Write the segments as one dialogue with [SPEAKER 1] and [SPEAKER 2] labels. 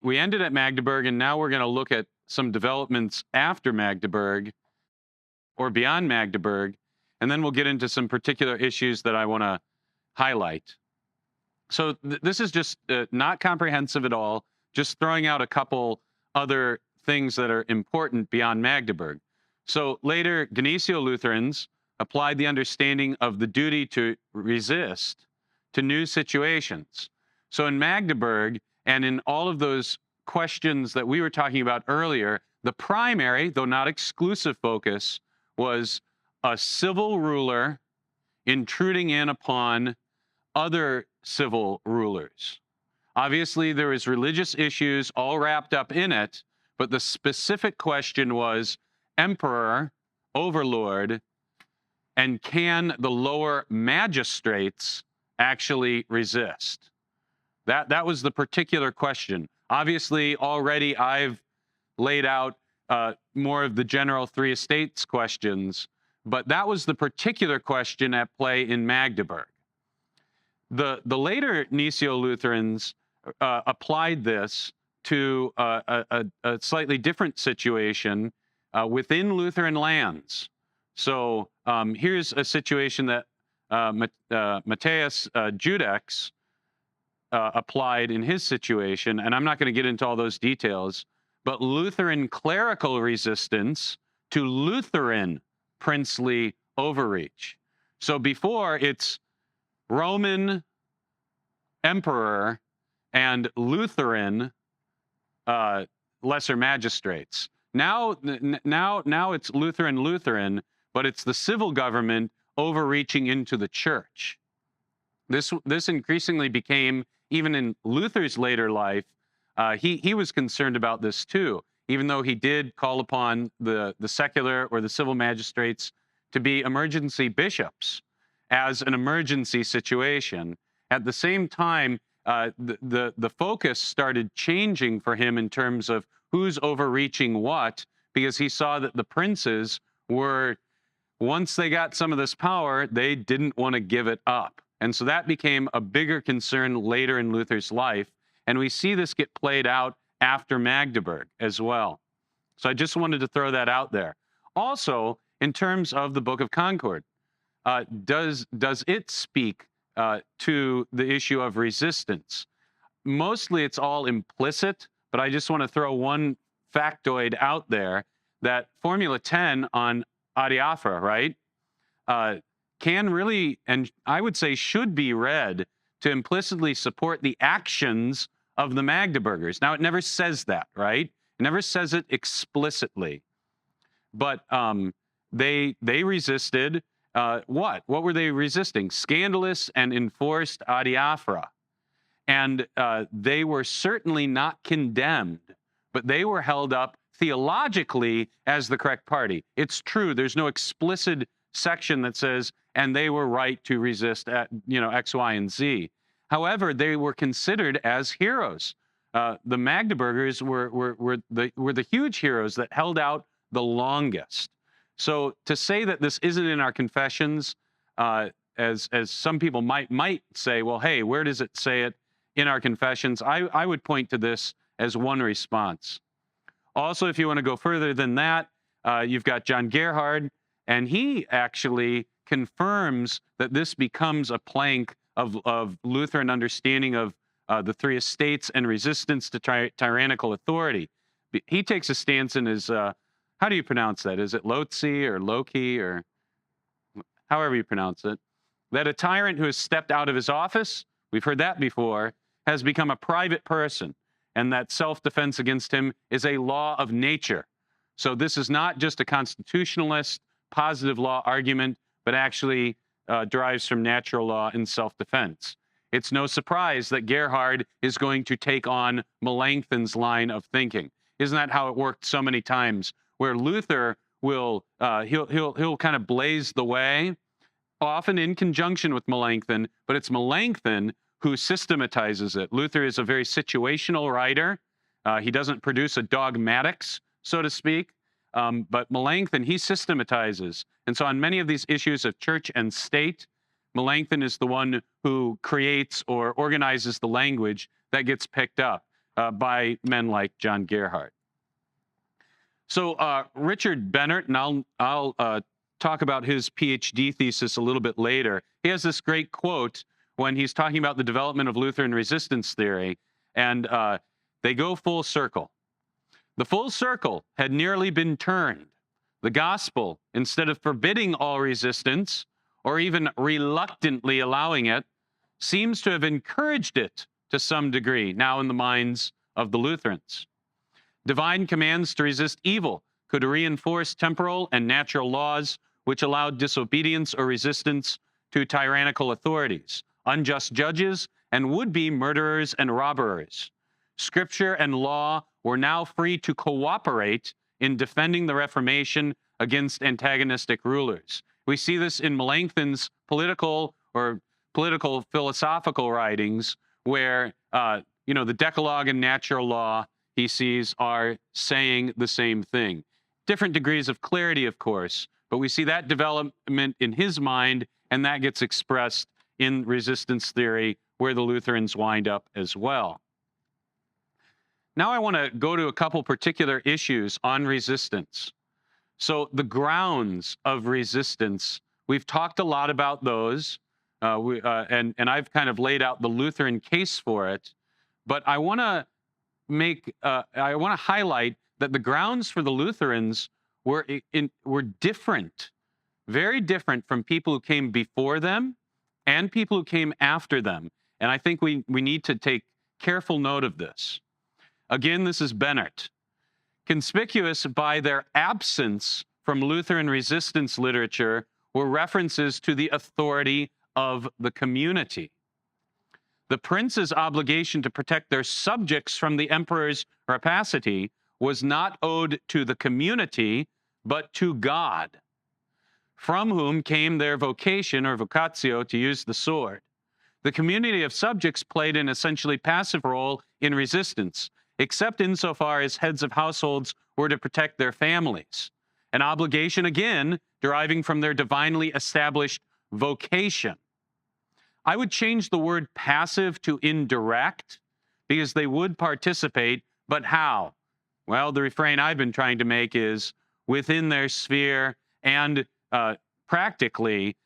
[SPEAKER 1] we ended at Magdeburg, and now we're going to look at some developments after Magdeburg or beyond Magdeburg, and then we'll get into some particular issues that I want to highlight. So this is just not comprehensive at all, just throwing out a couple other things that are important beyond Magdeburg. So later, Genesian Lutherans applied the understanding of the duty to resist to new situations. So in Magdeburg and in all of those questions that we were talking about earlier, the primary, though not exclusive focus, was a civil ruler intruding in upon other civil rulers. Obviously, there was religious issues all wrapped up in it, but the specific question was emperor, overlord, and can the lower magistrates actually resist? That was the particular question. Obviously, already I've laid out more of the general three estates questions, but that was the particular question at play in Magdeburg. The later Gnesio-Lutherans applied this to a slightly different situation within Lutheran lands. So here's a situation that Matthias Judex applied in his situation, and I'm not going to get into all those details, but Lutheran clerical resistance to Lutheran princely overreach. So before, it's Roman emperor and Lutheran lesser magistrates. Now it's Lutheran, but it's the civil government overreaching into the church. This increasingly became, even in Luther's later life, he was concerned about this too, even though he did call upon the secular or the civil magistrates to be emergency bishops as an emergency situation. At the same time, the focus started changing for him in terms of who's overreaching what, because he saw that the princes were, once they got some of this power, they didn't want to give it up. And so that became a bigger concern later in Luther's life. And we see this get played out after Magdeburg as well. So I just wanted to throw that out there. Also, in terms of the Book of Concord, does it speak to the issue of resistance? Mostly it's all implicit, but I just want to throw one factoid out there that Formula 10 on adiaphora, right, can really, and I would say should be read to implicitly support the actions of the Magdeburgers. Now, it never says that, right? It never says it explicitly. But they resisted what? What were they resisting? Scandalous and enforced adiaphora. And they were certainly not condemned, but they were held up theologically as the correct party. It's true, there's no explicit section that says, and they were right to resist at, X, Y, and Z. However, they were considered as heroes. The Magdeburgers were the huge heroes that held out the longest. So to say that this isn't in our confessions, as some people might say, well, hey, where does it say it in our confessions? I would point to this as one response. Also, if you want to go further than that, you've got John Gerhard, and he actually confirms that this becomes a plank of Lutheran understanding of the three estates and resistance to tyrannical authority. He takes a stance in his, how do you pronounce that? Is it Lotzi or Loki or however you pronounce it? That a tyrant who has stepped out of his office, we've heard that before, has become a private person, and that self-defense against him is a law of nature. So this is not just a constitutionalist positive law argument, but actually derives from natural law and self-defense. It's no surprise that Gerhard is going to take on Melanchthon's line of thinking. Isn't that how it worked so many times, where Luther will he'll kind of blaze the way, often in conjunction with Melanchthon, but it's Melanchthon who systematizes it. Luther is a very situational writer. He doesn't produce a dogmatics, so to speak, but Melanchthon, he systematizes. And so on many of these issues of church and state, Melanchthon is the one who creates or organizes the language that gets picked up. by men like John Gerhardt. So Richard Bennett, and I'll talk about his PhD thesis a little bit later. He has this great quote when he's talking about the development of Lutheran resistance theory, and they go full circle. The full circle had nearly been turned. The gospel, instead of forbidding all resistance, or even reluctantly allowing it, seems to have encouraged it to some degree now in the minds of the Lutherans. Divine commands to resist evil could reinforce temporal and natural laws which allowed disobedience or resistance to tyrannical authorities, unjust judges, and would-be murderers and robbers. Scripture and law were now free to cooperate in defending the Reformation against antagonistic rulers. We see this in Melanchthon's political philosophical writings, where the Decalogue and natural law he sees are saying the same thing. Different degrees of clarity, of course, but we see that development in his mind, and that gets expressed in resistance theory, where the Lutherans wind up as well. Now I want to go to a couple particular issues on resistance. So the grounds of resistance, we've talked a lot about those, and I've kind of laid out the Lutheran case for it, but I want to highlight that the grounds for the Lutherans were different, very different from people who came before them and people who came after them. And I think we need to take careful note of this. Again, this is Bennett. Conspicuous by their absence from Lutheran resistance literature were references to the authority of the community. The prince's obligation to protect their subjects from the emperor's rapacity was not owed to the community, but to God, from whom came their vocation, or vocatio, to use the sword. The community of subjects played an essentially passive role in resistance, except insofar as heads of households were to protect their families, an obligation, again, deriving from their divinely established vocation. I would change the word passive to indirect, because they would participate, but how? Well, the refrain I've been trying to make is within their sphere and practically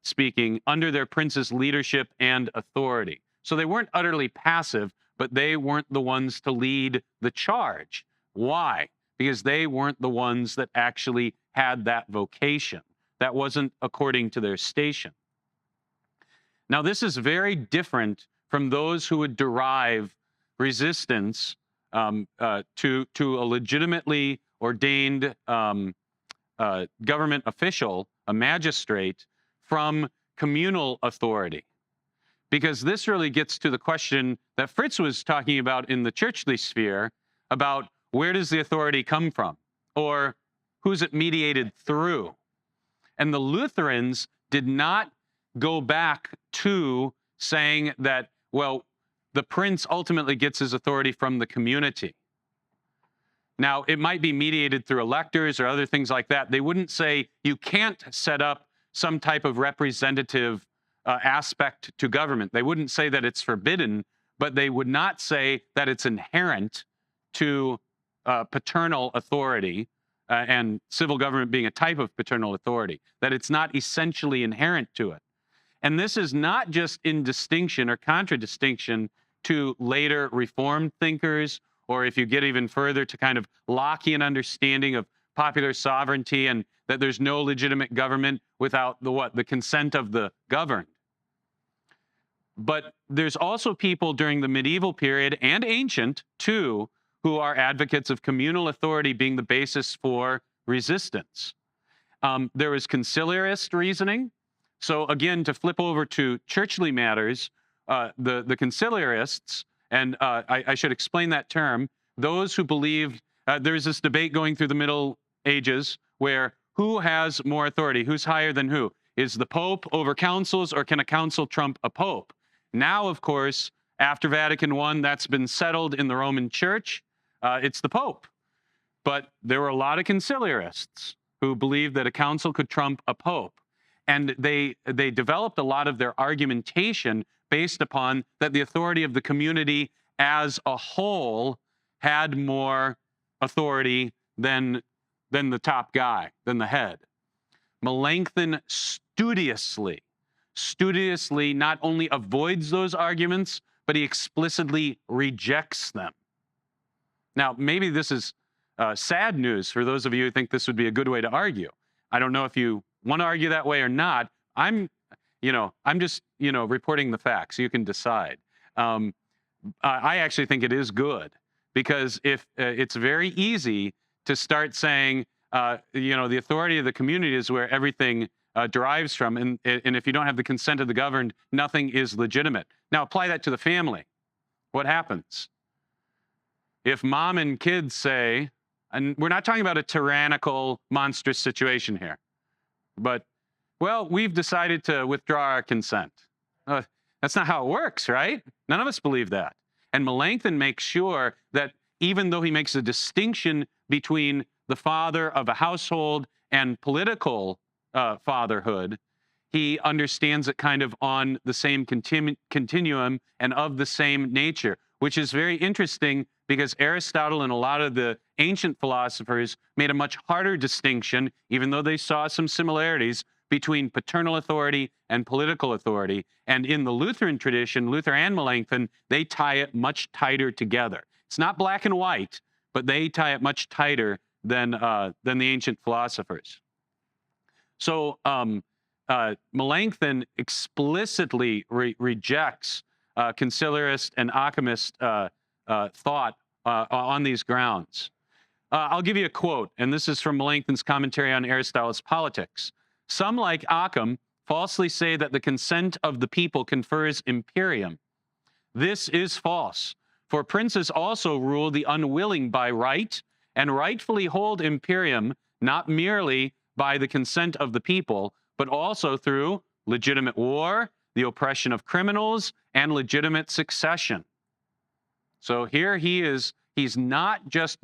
[SPEAKER 1] speaking, under their prince's leadership and authority. So they weren't utterly passive, but they weren't the ones to lead the charge. Why? Because they weren't the ones that actually had that vocation. That wasn't according to their station. Now, this is very different from those who would derive resistance to a legitimately ordained government official, a magistrate, from communal authority. Because this really gets to the question that Fritz was talking about in the churchly sphere, about where does the authority come from, or who's it mediated through? And the Lutherans did not go back to saying that, well, the prince ultimately gets his authority from the community. Now, it might be mediated through electors or other things like that. They wouldn't say you can't set up some type of representative aspect to government. They wouldn't say that it's forbidden, but they would not say that it's inherent to paternal authority, and civil government being a type of paternal authority, that it's not essentially inherent to it. And this is not just in distinction or contradistinction to later Reformed thinkers, or if you get even further to kind of Lockean understanding of popular sovereignty and that there's no legitimate government without the consent of the governed. But there's also people during the medieval period and ancient too, who are advocates of communal authority being the basis for resistance. There was conciliarist reasoning. So again, to flip over to churchly matters, the conciliarists, and I should explain that term, those who believed, there's this debate going through the Middle Ages where who has more authority, who's higher than who? Is the Pope over councils, or can a council trump a Pope? Now, of course, after Vatican I, that's been settled in the Roman Church. It's the Pope. But there were a lot of conciliarists who believed that a council could trump a Pope. And they developed a lot of their argumentation based upon that the authority of the community as a whole had more authority than the top guy, than the head. Melanchthon studiously not only avoids those arguments, but he explicitly rejects them. Now, maybe this is sad news for those of you who think this would be a good way to argue. I don't know if you want to argue that way or not. I'm just, reporting the facts. You can decide. I actually think it is good, because if it's very easy to start saying, the authority of the community is where everything derives from, and if you don't have the consent of the governed, nothing is legitimate. Now apply that to the family. What happens? If mom and kids say, and we're not talking about a tyrannical, monstrous situation here, but, well, we've decided to withdraw our consent. That's not how it works, right? None of us believe that. And Melanchthon makes sure that even though he makes a distinction between the father of a household and political fatherhood, he understands it kind of on the same continuum and of the same nature, which is very interesting, because Aristotle and a lot of the ancient philosophers made a much harder distinction, even though they saw some similarities, between paternal authority and political authority. And in the Lutheran tradition, Luther and Melanchthon, they tie it much tighter together. It's not black and white, but they tie it much tighter than the ancient philosophers. So Melanchthon explicitly rejects conciliarist and Occamist thought on these grounds. I'll give you a quote, and this is from Melanchthon's commentary on Aristotle's Politics. Some, like Occam, falsely say that the consent of the people confers imperium. This is false, for princes also rule the unwilling by right, and rightfully hold imperium not merely by the consent of the people, but also through legitimate war, the oppression of criminals, and legitimate succession. So here he is. He's not just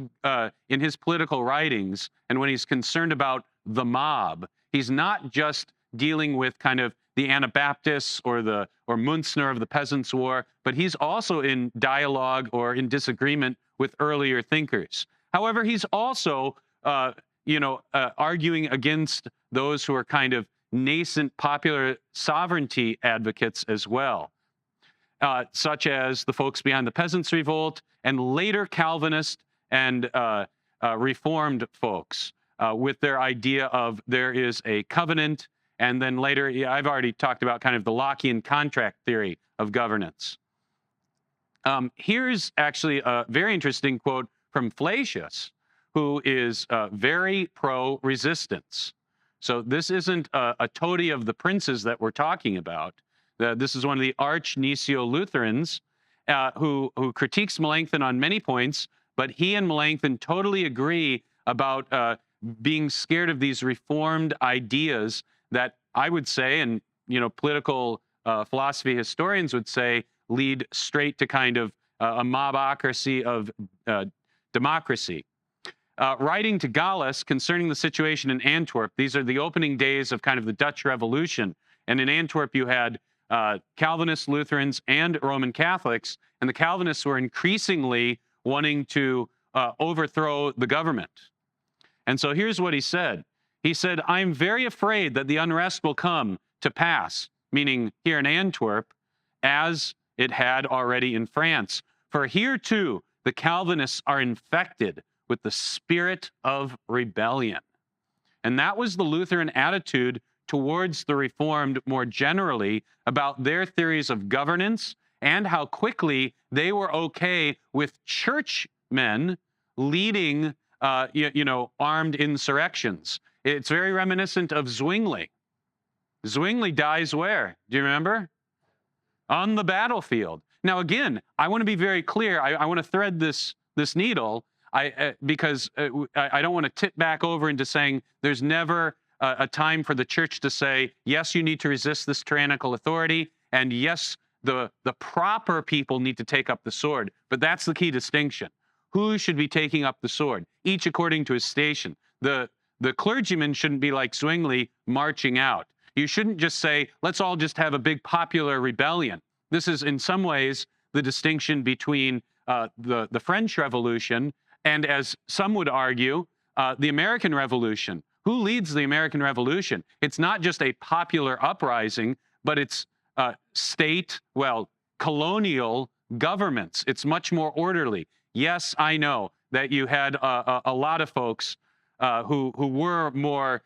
[SPEAKER 1] in his political writings, and when he's concerned about the mob, he's not just dealing with kind of the Anabaptists or Munzner of the Peasants' War, but he's also in dialogue or in disagreement with earlier thinkers. However, he's also, arguing against those who are kind of nascent popular sovereignty advocates as well, such as the folks behind the Peasants' Revolt and later Calvinist and Reformed folks with their idea of there is a covenant, and then later, I've already talked about kind of the Lockean contract theory of governance. Here's actually a very interesting quote from Flacius, who is very pro-resistance. So this isn't a toady of the princes that we're talking about. This is one of the arch-Gnesiolutherans who critiques Melanchthon on many points, but he and Melanchthon totally agree about being scared of these reformed ideas that I would say, and political philosophy historians would say, lead straight to kind of a mobocracy of democracy. Writing to Gallus concerning the situation in Antwerp, these are the opening days of kind of the Dutch Revolution, and in Antwerp you had Calvinists, Lutherans, and Roman Catholics, and the Calvinists were increasingly wanting to overthrow the government. And so here's what he said. He said, "I'm very afraid that the unrest will come to pass," meaning here in Antwerp, "as it had already in France. For here too, the Calvinists are infected with the spirit of rebellion." And that was the Lutheran attitude towards the Reformed more generally about their theories of governance and how quickly they were okay with churchmen leading, armed insurrections. It's very reminiscent of Zwingli. Zwingli dies where? Do you remember? On the battlefield. Now, again, I want to be very clear. I want to thread this needle because I don't want to tip back over into saying there's never a time for the church to say, yes, you need to resist this tyrannical authority, and yes, the proper people need to take up the sword. But that's the key distinction. Who should be taking up the sword? Each according to his station. The clergyman shouldn't be like Zwingli marching out. You shouldn't just say, let's all just have a big popular rebellion. This is in some ways the distinction between the French Revolution and, as some would argue, the American Revolution. Who leads the American Revolution? It's not just a popular uprising, but it's colonial governments. It's much more orderly. Yes, I know that you had a lot of folks who were more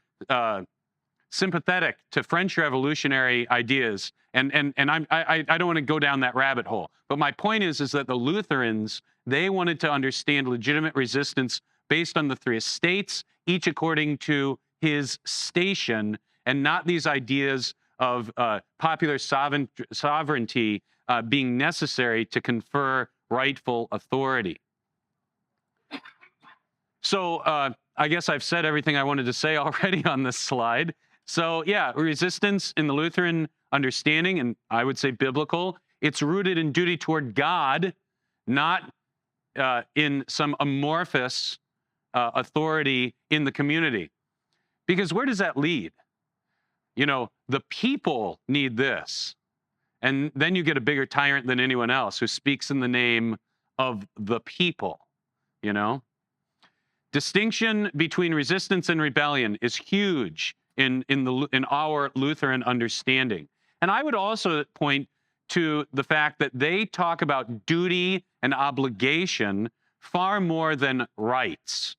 [SPEAKER 1] sympathetic to French revolutionary ideas, and I don't want to go down that rabbit hole. But my point is that the Lutherans, they wanted to understand legitimate resistance based on the three estates, each according to his station, and not these ideas of popular sovereignty being necessary to confer rightful authority. So I guess I've said everything I wanted to say already on this slide. So yeah, resistance in the Lutheran understanding, and I would say biblical, it's rooted in duty toward God, not in some amorphous authority in the community. Because where does that lead? You know, the people need this. And then you get a bigger tyrant than anyone else who speaks in the name of the people, you know? Distinction between resistance and rebellion is huge in our Lutheran understanding. And I would also point to the fact that they talk about duty and obligation far more than rights.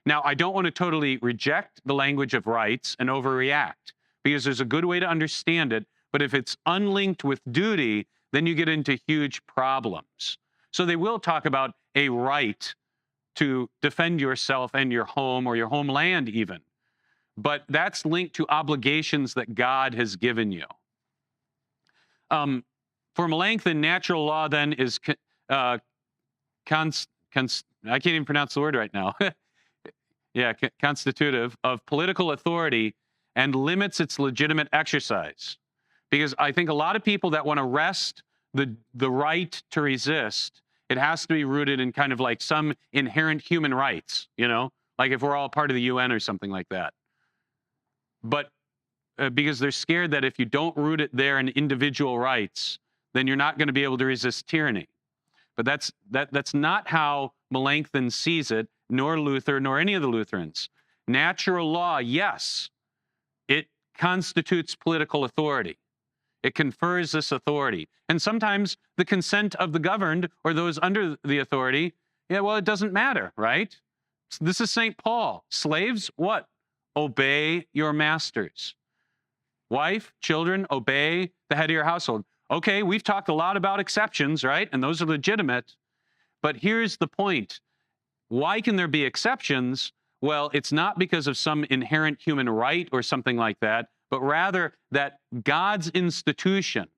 [SPEAKER 1] Now, I don't want to totally reject the language of rights and overreact, because there's a good way to understand it, but if it's unlinked with duty, then you get into huge problems. So they will talk about a right to defend yourself and your home, or your homeland even. But that's linked to obligations that God has given you. For Melanchthon, natural law then is I can't even pronounce the word right now. Yeah, constitutive of political authority and limits its legitimate exercise. Because I think a lot of people that want to wrest the right to resist, it has to be rooted in kind of like some inherent human rights, you know, like if we're all part of the UN or something like that. But because they're scared that if you don't root it there in individual rights, then you're not going to be able to resist tyranny. But that's not how Melanchthon sees it, nor Luther, nor any of the Lutherans. Natural law, yes, it constitutes political authority. It confers this authority. And sometimes the consent of the governed or those under the authority, yeah, well, it doesn't matter, right? This is St. Paul. Slaves, what? Obey your masters. Wife, children, obey the head of your household. Okay, we've talked a lot about exceptions, right? And those are legitimate. But here's the point. Why can there be exceptions? Well, it's not because of some inherent human right or something like that, but rather that God's institution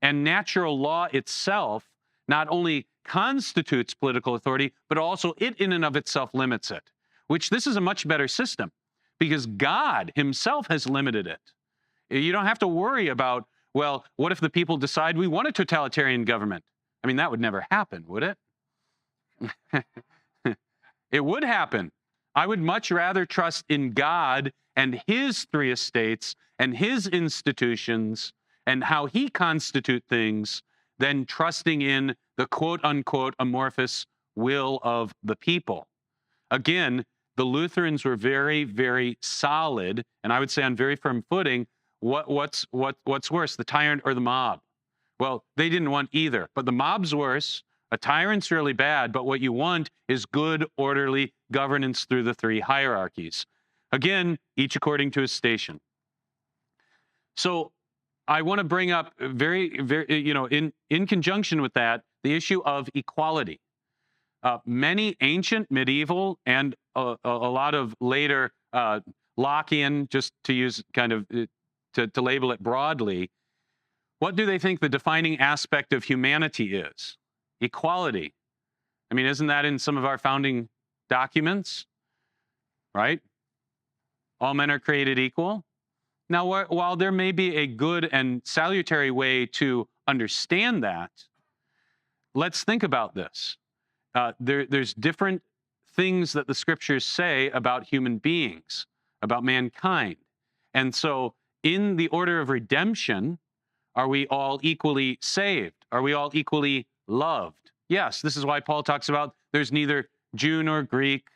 [SPEAKER 1] and natural law itself not only constitutes political authority, but also it in and of itself limits it, which this is a much better system because God himself has limited it. You don't have to worry about, well, what if the people decide we want a totalitarian government? I mean, that would never happen, would it? It would happen. I would much rather trust in God and his three estates and his institutions and how he constitute things than trusting in the quote-unquote amorphous will of the people. Again, the Lutherans were very, very solid, and I would say on very firm footing. What's worse, the tyrant or the mob? Well, they didn't want either, but the mob's worse. A tyrant's really bad, but what you want is good, orderly governance through the three hierarchies. Again, each according to his station. So I want to bring up in conjunction with that, the issue of equality. Many ancient, medieval, and a lot of later Lockean, just to use kind of, to label it broadly, what do they think the defining aspect of humanity is? Equality. I mean, isn't that in some of our founding documents, right? All men are created equal. Now, while there may be a good and salutary way to understand that, let's think about this. There's different things that the scriptures say about human beings, about mankind. And so in the order of redemption, are we all equally saved? Are we all equally loved. Yes, this is why Paul talks about there's neither Jew nor Greek,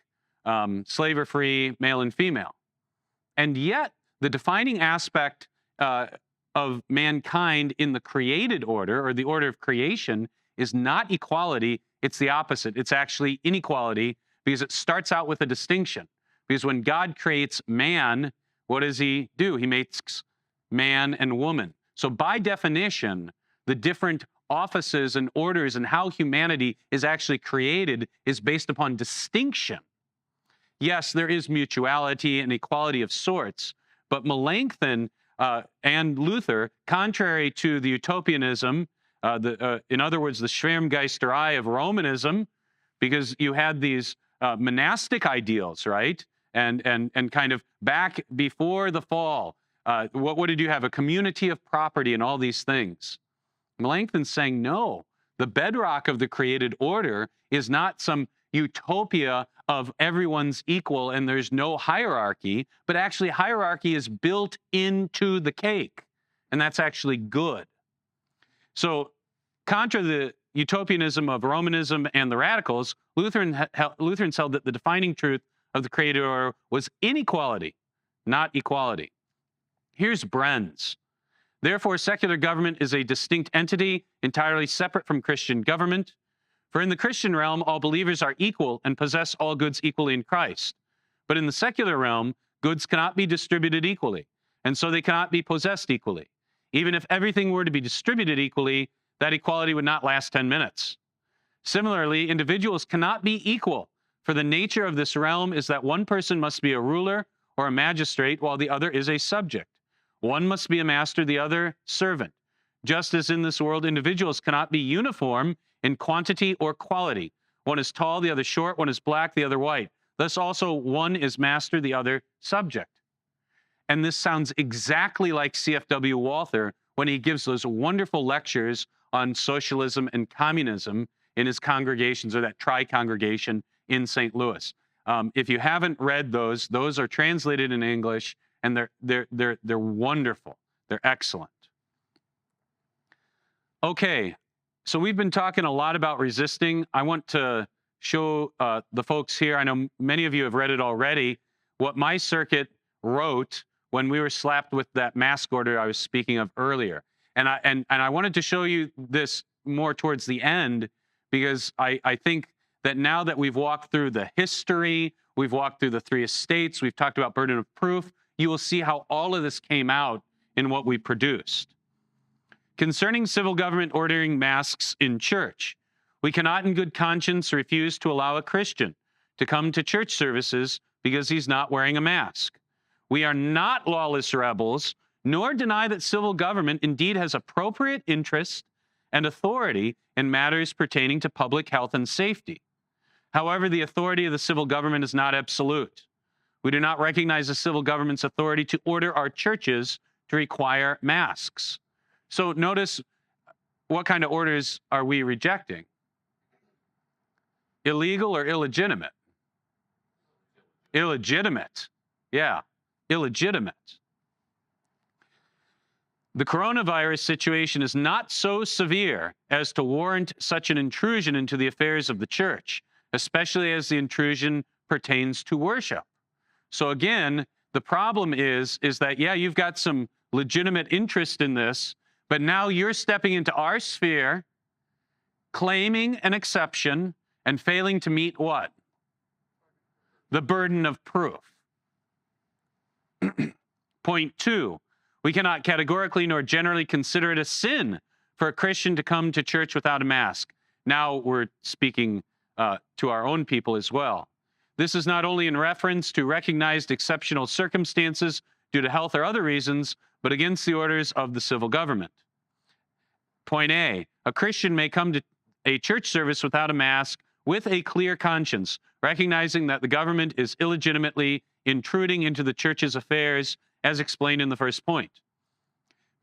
[SPEAKER 1] slave or free, male and female. And yet, the defining aspect of mankind in the created order, or the order of creation, is not equality, it's the opposite. It's actually inequality, because it starts out with a distinction. Because when God creates man, what does he do? He makes man and woman. So by definition, the different offices and orders and how humanity is actually created is based upon distinction. Yes, there is mutuality and equality of sorts, but Melanchthon and Luther, contrary to the utopianism, in other words, the Schwärmgeisterei of Romanism, because you had these monastic ideals, right? And kind of back before the fall, what did you have? A community of property and all these things. Melanchthon's saying, no, the bedrock of the created order is not some utopia of everyone's equal and there's no hierarchy, but actually hierarchy is built into the cake, and that's actually good. So contra the utopianism of Romanism and the radicals, Lutherans held that the defining truth of the created order was inequality, not equality. Here's Brenz. Therefore, secular government is a distinct entity, entirely separate from Christian government. For in the Christian realm, all believers are equal and possess all goods equally in Christ. But in the secular realm, goods cannot be distributed equally, and so they cannot be possessed equally. Even if everything were to be distributed equally, that equality would not last 10 minutes. Similarly, individuals cannot be equal, for the nature of this realm is that one person must be a ruler or a magistrate, while the other is a subject. One must be a master, the other servant. Just as in this world, individuals cannot be uniform in quantity or quality. One is tall, the other short, one is black, the other white. Thus also one is master, the other subject. And this sounds exactly like C.F.W. Walther when he gives those wonderful lectures on socialism and communism in his congregations, or that tri-congregation in St. Louis. If you haven't read those are translated in English, and they're wonderful. They're excellent. Okay, so we've been talking a lot about resisting. I want to show the folks here, I know many of you have read it already, what my circuit wrote when we were slapped with that mask order I was speaking of earlier. And I wanted to show you this more towards the end, because I think that now that we've walked through the history, we've walked through the three estates, we've talked about burden of proof, you will see how all of this came out in what we produced. Concerning civil government ordering masks in church, we cannot in good conscience refuse to allow a Christian to come to church services because he's not wearing a mask. We are not lawless rebels, nor deny that civil government indeed has appropriate interest and authority in matters pertaining to public health and safety. However, the authority of the civil government is not absolute. We do not recognize the civil government's authority to order our churches to require masks. So notice, what kind of orders are we rejecting? Illegal or illegitimate? Illegitimate. Yeah, illegitimate. The coronavirus situation is not so severe as to warrant such an intrusion into the affairs of the church, especially as the intrusion pertains to worship. So again, the problem is that, yeah, you've got some legitimate interest in this, but now you're stepping into our sphere, claiming an exception, and failing to meet what? The burden of proof. Point 2, we cannot categorically nor generally consider it a sin for a Christian to come to church without a mask. Now we're speaking to our own people as well. This is not only in reference to recognized exceptional circumstances due to health or other reasons, but against the orders of the civil government. Point A, a Christian may come to a church service without a mask with a clear conscience, recognizing that the government is illegitimately intruding into the church's affairs, as explained in the first point.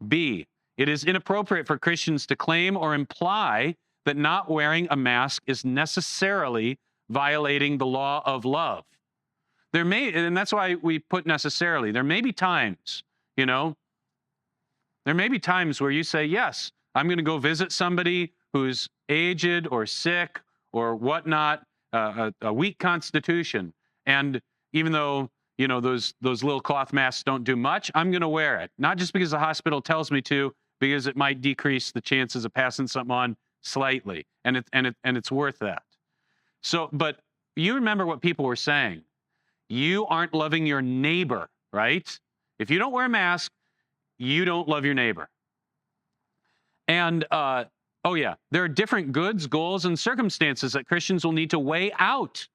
[SPEAKER 1] B, it is inappropriate for Christians to claim or imply that not wearing a mask is necessarily violating the law of love. There may, and that's why we put necessarily, there may be times, you know, there may be times where you say, yes, I'm going to go visit somebody who's aged or sick or whatnot, a weak constitution. And even though, those little cloth masks don't do much, I'm going to wear it. Not just because the hospital tells me to, because it might decrease the chances of passing something on slightly. And it's worth that. So, but you remember what people were saying. You aren't loving your neighbor, right? If you don't wear a mask, you don't love your neighbor. And, oh yeah, there are different goods, goals, and circumstances that Christians will need to weigh out.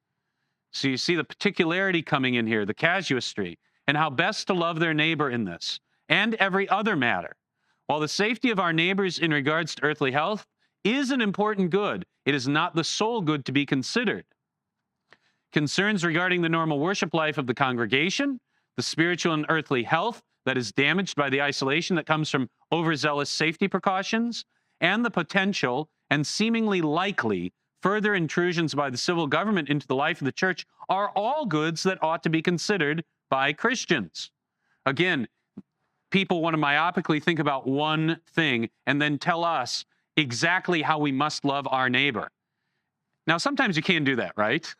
[SPEAKER 1] So you see the particularity coming in here, the casuistry, and how best to love their neighbor in this, and every other matter. While the safety of our neighbors in regards to earthly health is an important good, it is not the sole good to be considered. Concerns regarding the normal worship life of the congregation, the spiritual and earthly health that is damaged by the isolation that comes from overzealous safety precautions, and the potential and seemingly likely further intrusions by the civil government into the life of the church are all goods that ought to be considered by Christians. Again, people want to myopically think about one thing and then tell us exactly how we must love our neighbor. Now, sometimes you can do that, right?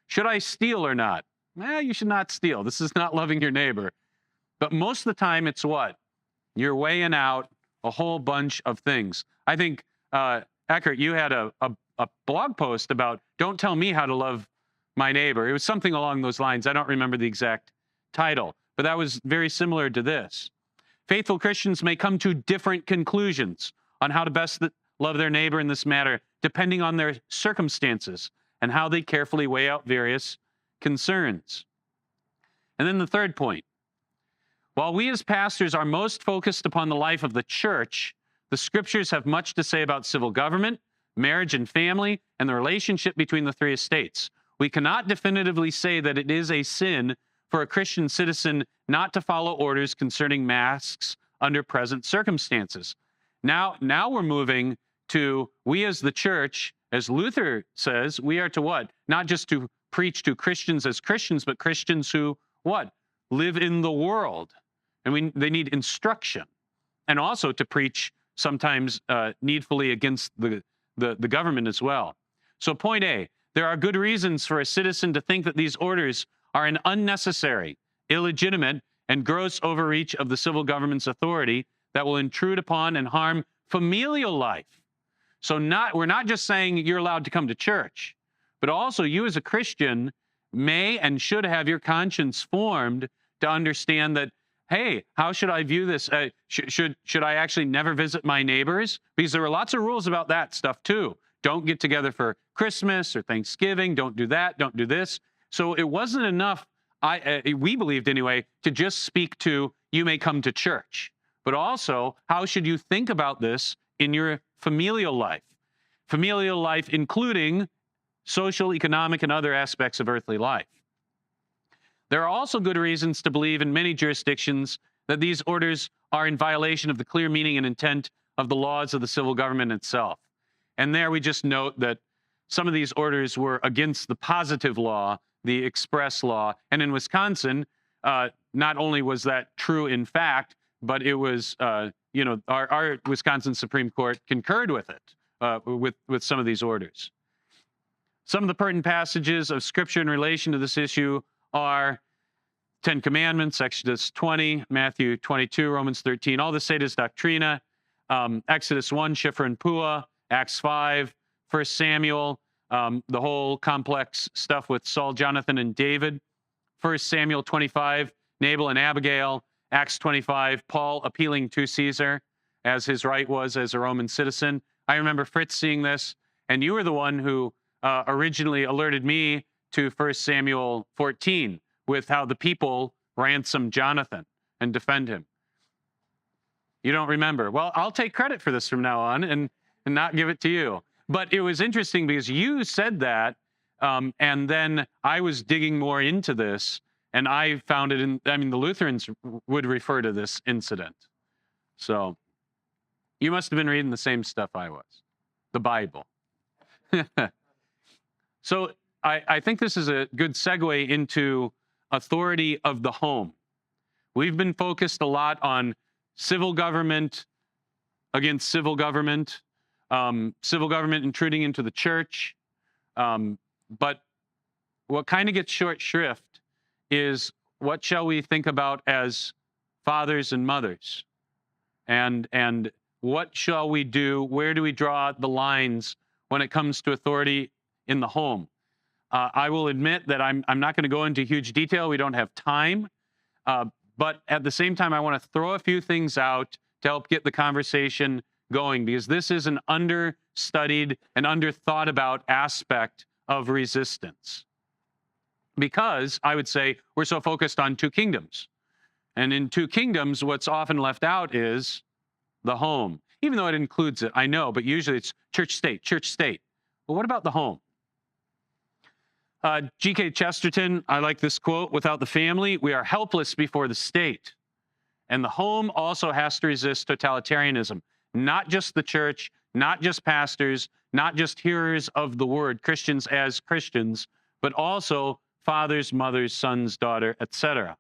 [SPEAKER 1] Should I steal or not? You should not steal. This is not loving your neighbor. But most of the time, it's what? You're weighing out a whole bunch of things. I think, Eckert, you had a blog post about don't tell me how to love my neighbor. It was something along those lines. I don't remember the exact title, but that was very similar to this. Faithful Christians may come to different conclusions on how to best love their neighbor in this matter, depending on their circumstances and how they carefully weigh out various concerns. And then the third point. While we as pastors are most focused upon the life of the church, the scriptures have much to say about civil government, marriage and family, and the relationship between the three estates. We cannot definitively say that it is a sin for a Christian citizen not to follow orders concerning masks under present circumstances. Now we're moving to, we as the church, as Luther says, we are to what? Not just to preach to Christians as Christians, but Christians who, what? Live in the world. And they need instruction. And also to preach sometimes needfully against the government as well. So point A, there are good reasons for a citizen to think that these orders are an unnecessary, illegitimate, and gross overreach of the civil government's authority that will intrude upon and harm familial life. So we're not just saying you're allowed to come to church, but also you as a Christian may and should have your conscience formed to understand that, hey, how should I view this? Should I actually never visit my neighbors? Because there are lots of rules about that stuff too. Don't get together for Christmas or Thanksgiving. Don't do that. Don't do this. So it wasn't enough, we believed anyway, to just speak to, you may come to church. But also, how should you think about this in your familial life? Familial life including social, economic, and other aspects of earthly life. There are also good reasons to believe in many jurisdictions that these orders are in violation of the clear meaning and intent of the laws of the civil government itself. And there we just note that some of these orders were against the positive law, the express law. And in Wisconsin, not only was that true in fact, but it was, our Wisconsin Supreme Court concurred with it, with some of these orders. Some of the pertinent passages of Scripture in relation to this issue are 10 Commandments, Exodus 20, Matthew 22, Romans 13, all the Sedis Doctrina, Exodus 1, Shipher and Puah, Acts 5, 1 Samuel, the whole complex stuff with Saul, Jonathan, and David, 1 Samuel 25, Nabal and Abigail, Acts 25, Paul appealing to Caesar as his right was as a Roman citizen. I remember Fritz seeing this, and you were the one who originally alerted me to 1 Samuel 14 with how the people ransom Jonathan and defend him. You don't remember. Well, I'll take credit for this from now on and not give it to you. But it was interesting because you said that, and then I was digging more into this, and I found it in, the Lutherans would refer to this incident. So you must have been reading the same stuff I was, the Bible. So I think this is a good segue into authority of the home. We've been focused a lot on civil government against civil government, civil government intruding into the church. But what kind of gets short shrift is what shall we think about as fathers and mothers? And what shall we do? Where do we draw the lines when it comes to authority in the home? I will admit that I'm not going to go into huge detail. We don't have time. But at the same time, I want to throw a few things out to help get the conversation going, because this is an understudied and underthought about aspect of resistance. Because I would say we're so focused on two kingdoms. And in two kingdoms, what's often left out is the home, even though it includes it, I know, but usually it's church, state, church, state. But what about the home? G.K. Chesterton, I like this quote, "Without the family, we are helpless before the state." And the home also has to resist totalitarianism. Not just the church, not just pastors, not just hearers of the word, Christians as Christians, but also fathers, mothers, sons, daughter, etc.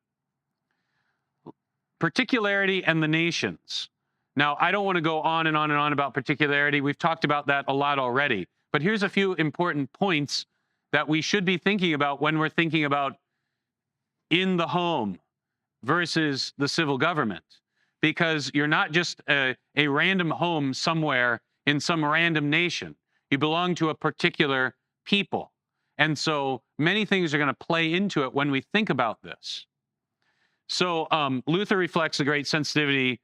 [SPEAKER 1] Particularity and the nations. Now, I don't want to go on and on and on about particularity. We've talked about that a lot already. But here's a few important points that we should be thinking about when we're thinking about in the home versus the civil government. Because you're not just a random home somewhere in some random nation. You belong to a particular people. And so many things are going to play into it when we think about this. So Luther reflects a great sensitivity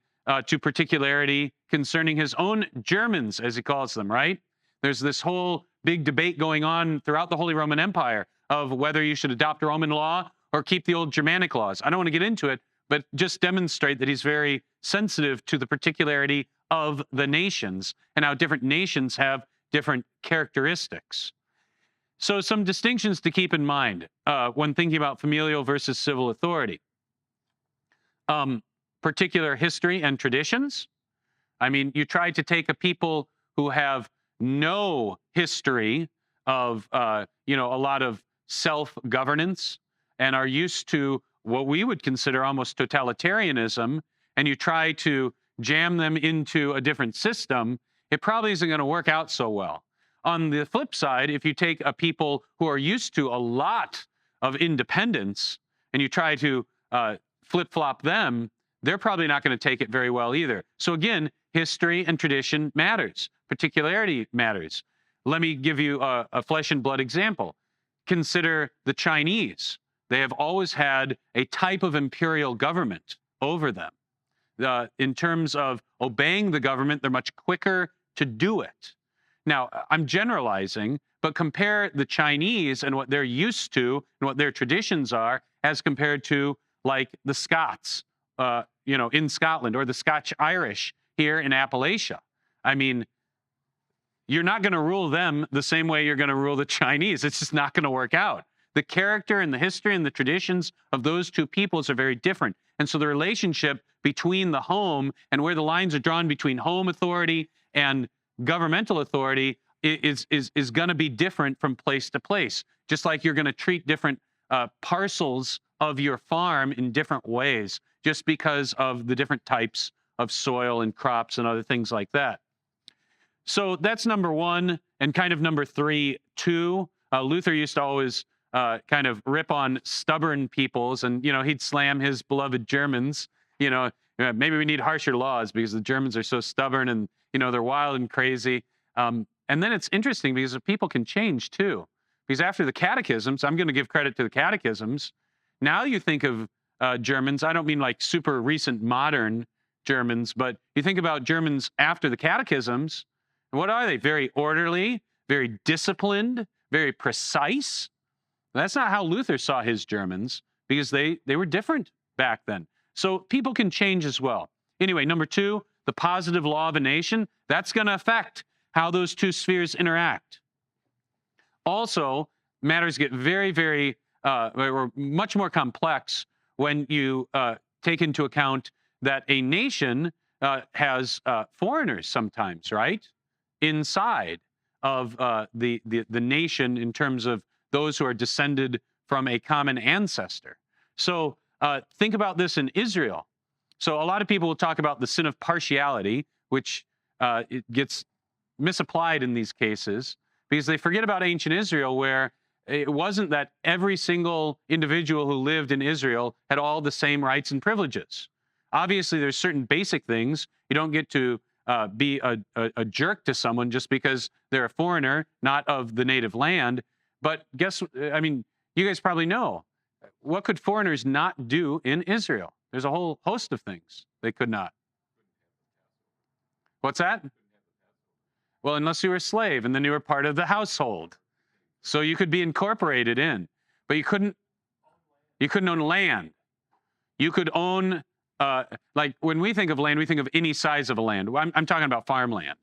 [SPEAKER 1] to particularity concerning his own Germans, as he calls them, right? There's this whole big debate going on throughout the Holy Roman Empire of whether you should adopt Roman law or keep the old Germanic laws. I don't want to get into it, but just demonstrate that he's very sensitive to the particularity of the nations and how different nations have different characteristics. So some distinctions to keep in mind when thinking about familial versus civil authority. Particular history and traditions. I mean, you try to take a people who have no history of, a lot of self-governance and are used to what we would consider almost totalitarianism, and you try to jam them into a different system, it probably isn't going to work out so well. On the flip side, if you take a people who are used to a lot of independence and you try to flip-flop them, they're probably not going to take it very well either. So again, history and tradition matters. Particularity matters. Let me give you a flesh and blood example. Consider the Chinese. They have always had a type of imperial government over them. In terms of obeying the government, they're much quicker to do it. Now, I'm generalizing, but compare the Chinese and what they're used to and what their traditions are as compared to, like, the Scots, in Scotland, or the Scotch-Irish here in Appalachia. I mean, you're not going to rule them the same way you're going to rule the Chinese. It's just not going to work out. The character and the history and the traditions of those two peoples are very different. And so the relationship between the home and where the lines are drawn between home authority and governmental authority is going to be different from place to place. Just like you're going to treat different parcels of your farm in different ways, just because of the different types of soil and crops and other things like that. So that's number one, and kind of number three, too. Luther used to always kind of rip on stubborn peoples, and, he'd slam his beloved Germans. Maybe we need harsher laws because the Germans are so stubborn and, they're wild and crazy. And then it's interesting because the people can change, too. Because after the catechisms, I'm going to give credit to the catechisms. Now you think of Germans, I don't mean like super recent modern Germans, but you think about Germans after the catechisms, and what are they? Very orderly, very disciplined, very precise. That's not how Luther saw his Germans, because they were different back then. So people can change as well. Anyway, number two, the positive law of a nation, that's going to affect how those two spheres interact. Also, matters get very, very, or much more complex when you take into account that a nation has foreigners sometimes, right? Inside of the nation, in terms of those who are descended from a common ancestor. So think about this in Israel. So a lot of people will talk about the sin of partiality, which it gets misapplied in these cases because they forget about ancient Israel, where it wasn't that every single individual who lived in Israel had all the same rights and privileges. Obviously, there's certain basic things. You don't get to be a jerk to someone just because they're a foreigner, not of the native land. But I mean, you guys probably know, what could foreigners not do in Israel? There's a whole host of things they could not. What's that? Well, unless you were a slave and then you were part of the household. So you could be incorporated in, but you couldn't own land. You could own, like when we think of land, we think of any size of a land. I'm talking about farmland,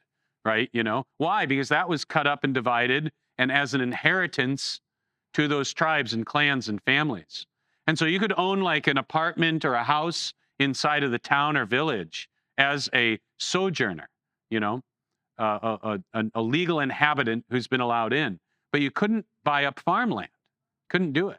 [SPEAKER 1] right? You know, why? Because that was cut up and divided and as an inheritance to those tribes and clans and families. And so you could own like an apartment or a house inside of the town or village as a sojourner, you know, a legal inhabitant who's been allowed in. But you couldn't buy up farmland. Couldn't do it.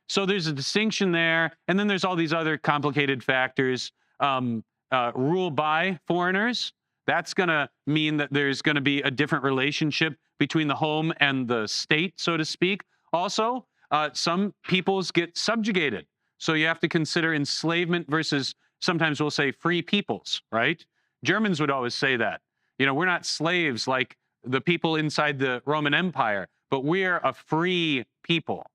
[SPEAKER 1] So there's a distinction there. And then there's all these other complicated factors. Rule by foreigners. That's going to mean that there's going to be a different relationship between the home and the state, so to speak. Also, some peoples get subjugated. So you have to consider enslavement versus, sometimes we'll say, free peoples, right? Germans would always say that. You know, we're not slaves like the people inside the Roman Empire, but we're a free people.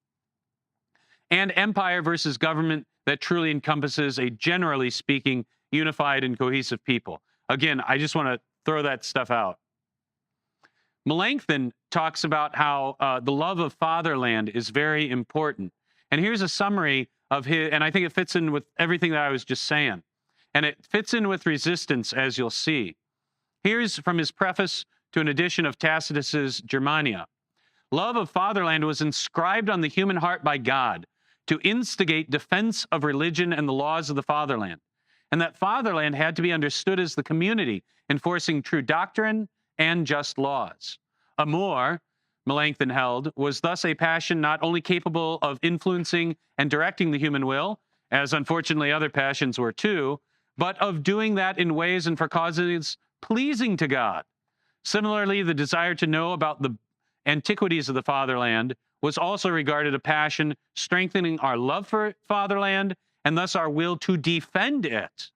[SPEAKER 1] And empire versus government that truly encompasses a, generally speaking, unified and cohesive people. Again, I just want to throw that stuff out. Melanchthon talks about how the love of fatherland is very important. And here's a summary of his, and I think it fits in with everything that I was just saying. And it fits in with resistance, as you'll see. Here's from his preface to an edition of Tacitus's Germania. Love of fatherland was inscribed on the human heart by God to instigate defense of religion and the laws of the fatherland, and that fatherland had to be understood as the community enforcing true doctrine and just laws. Amour, Melanchthon held, was thus a passion not only capable of influencing and directing the human will, as unfortunately other passions were too, but of doing that in ways and for causes pleasing to God. Similarly, the desire to know about the antiquities of the fatherland was also regarded a passion strengthening our love for fatherland and thus our will to defend it.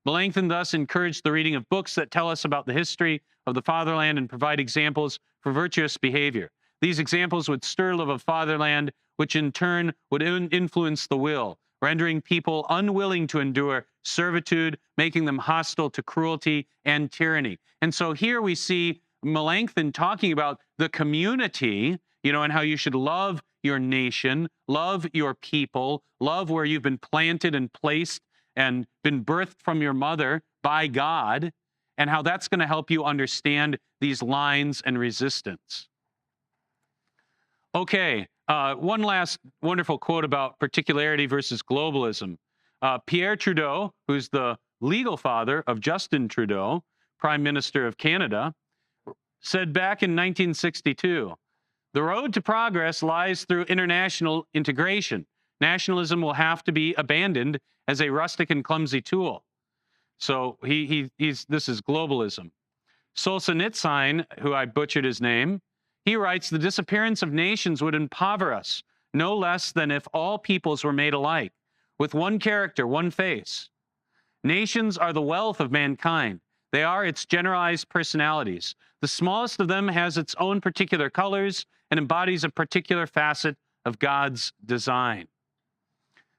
[SPEAKER 1] Melanchthon thus encouraged the reading of books that tell us about the history of the fatherland and provide examples for virtuous behavior. These examples would stir love of fatherland, which in turn would influence the will, rendering people unwilling to endure servitude, making them hostile to cruelty and tyranny. And so here we see Melanchthon talking about the community, you know, and how you should love your nation, love your people, love where you've been planted and placed and been birthed from your mother by God, and how that's going to help you understand these lines and resistance. Okay, one last wonderful quote about particularity versus globalism. Pierre Trudeau, who's the legal father of Justin Trudeau, Prime Minister of Canada, said back in 1962, "The road to progress lies through international integration. Nationalism will have to be abandoned as a rustic and clumsy tool." So this is globalism. Solzhenitsyn, who I butchered his name, he writes, "The disappearance of nations would impoverish us, no less than if all peoples were made alike, with one character, one face. Nations are the wealth of mankind. They are its generalized personalities. The smallest of them has its own particular colors and embodies a particular facet of God's design."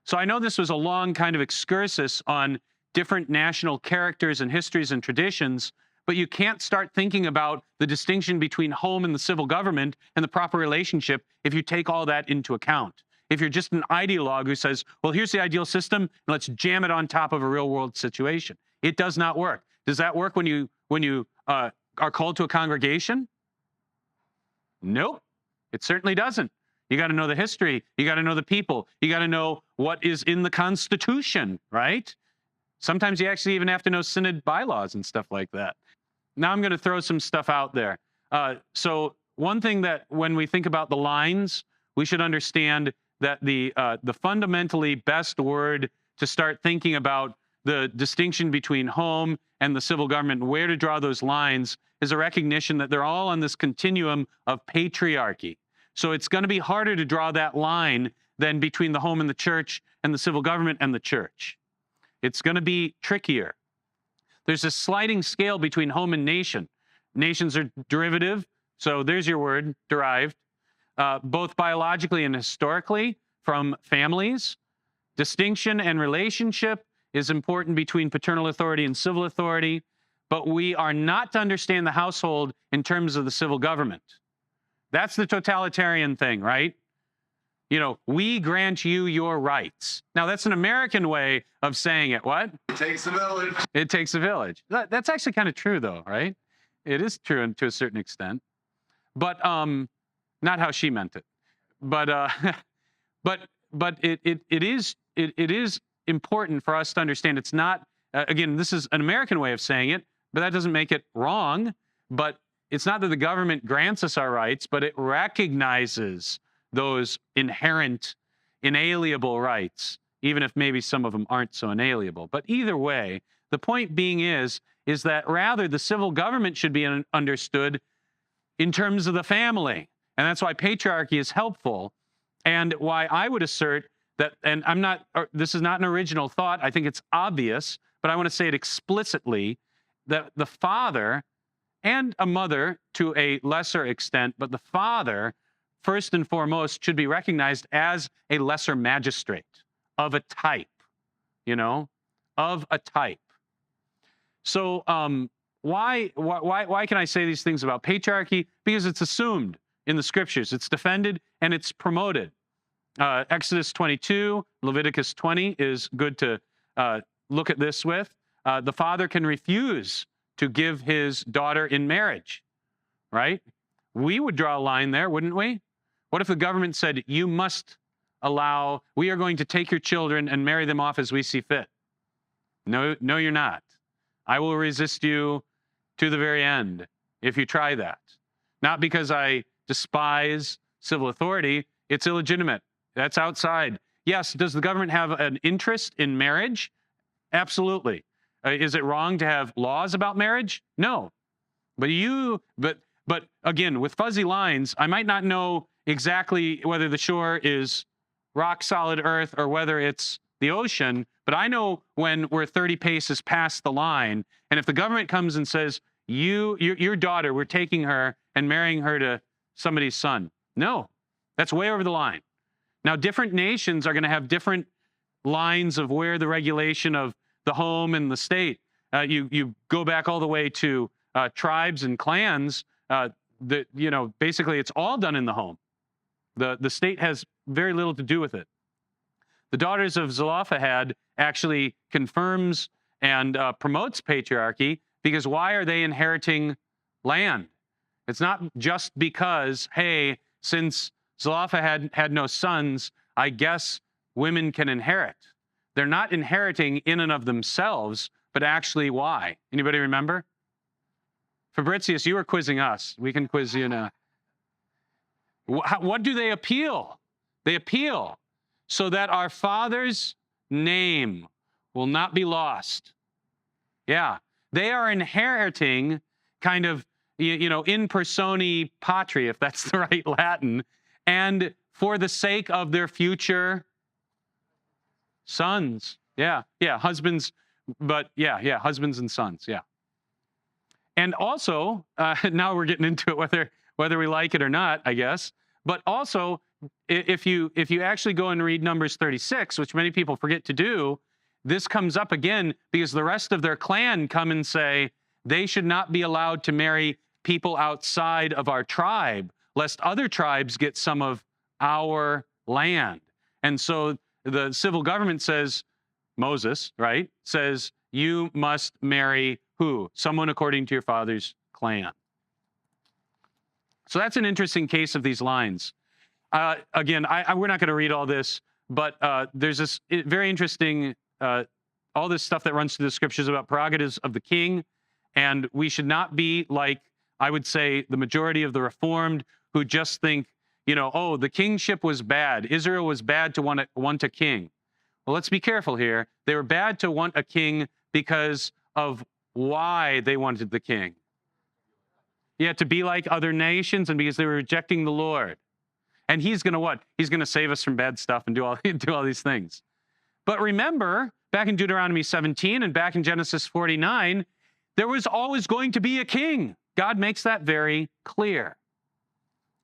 [SPEAKER 1] So I know this was a long kind of excursus on different national characters and histories and traditions, but you can't start thinking about the distinction between home and the civil government and the proper relationship if you take all that into account. If you're just an ideologue who says, well, here's the ideal system, and let's jam it on top of a real world situation. It does not work. Does that work when you are called to a congregation? Nope, it certainly doesn't. You got to know the history. You got to know the people. You got to know what is in the Constitution, right? Sometimes you actually even have to know synod bylaws and stuff like that. Now I'm going to throw some stuff out there. So one thing that when we think about the lines, we should understand that the fundamentally best word to start thinking about the distinction between home and the civil government, where to draw those lines, is a recognition that they're all on this continuum of patriarchy. So it's going to be harder to draw that line than between the home and the church and the civil government and the church. It's going to be trickier. There's a sliding scale between home and nation. Nations are derivative, so there's your word, derived, both biologically and historically from families. Distinction and relationship is important between paternal authority and civil authority, but we are not to understand the household in terms of the civil government. That's the totalitarian thing, right? You know, we grant you your rights. Now, that's an American way of saying it. What?
[SPEAKER 2] It takes a village.
[SPEAKER 1] It takes a village. That's actually kind of true, though, right? It is true to a certain extent, but not how she meant it. But it is important for us to understand. It's not again. This is an American way of saying it, but that doesn't make it wrong. But it's not that the government grants us our rights, but it recognizes those inherent, inalienable rights, even if maybe some of them aren't so inalienable. But either way, the point being is that rather the civil government should be understood in terms of the family. And that's why patriarchy is helpful, and why I would assert that, and this is not an original thought, I think it's obvious, but I want to say it explicitly, that the father and a mother to a lesser extent, but the father, first and foremost, should be recognized as a lesser magistrate of a type, you know, of a type. So why can I say these things about patriarchy? Because it's assumed in the scriptures, it's defended, and it's promoted. Exodus 22, Leviticus 20 is good to look at this with. The father can refuse to give his daughter in marriage, right? We would draw a line there, wouldn't we? What if the government said, you must allow, we are going to take your children and marry them off as we see fit? No, you're not. I will resist you to the very end if you try that. Not because I despise civil authority, it's illegitimate. That's outside. Yes, does the government have an interest in marriage? Absolutely. Is it wrong to have laws about marriage? No. But again, with fuzzy lines, I might not know exactly whether the shore is rock solid earth or whether it's the ocean, but I know when we're 30 paces past the line, and if the government comes and says, your daughter, we're taking her and marrying her to somebody's son. No, that's way over the line. Now, different nations are going to have different lines of where the regulation of the home and the state. You go back all the way to tribes and clans. Basically, it's all done in the home. The state has very little to do with it. The daughters of Zelophehad actually confirms and promotes patriarchy, because why are they inheriting land? It's not just because, hey, since Zelophehad had no sons, I guess women can inherit. They're not inheriting in and of themselves, but actually why? Anybody remember? Fabricius, you were quizzing us. We can quiz you now. What do they appeal? They appeal so that our Father's name will not be lost. Yeah, they are inheriting kind of, in persone patri, if that's the right Latin, and for the sake of their future sons. Yeah, husbands, but husbands and sons, yeah. And also, now we're getting into it, whether we like it or not, I guess. But also, if you actually go and read Numbers 36, which many people forget to do, this comes up again because the rest of their clan come and say they should not be allowed to marry people outside of our tribe, lest other tribes get some of our land. And so the civil government says, Moses, right, says, you must marry who? Someone according to your father's clan. So that's an interesting case of these lines. Again, we're not going to read all this, but there's this very interesting, all this stuff that runs through the scriptures about prerogatives of the king, and we should not be like, I would say, the majority of the Reformed who just think, oh, the kingship was bad. Israel was bad to want a king. Well, let's be careful here. They were bad to want a king because of why they wanted the king. Yeah, to be like other nations, and because they were rejecting the Lord. And he's going to what? He's going to save us from bad stuff and do all these things. But remember, back in Deuteronomy 17 and back in Genesis 49, there was always going to be a king. God makes that very clear.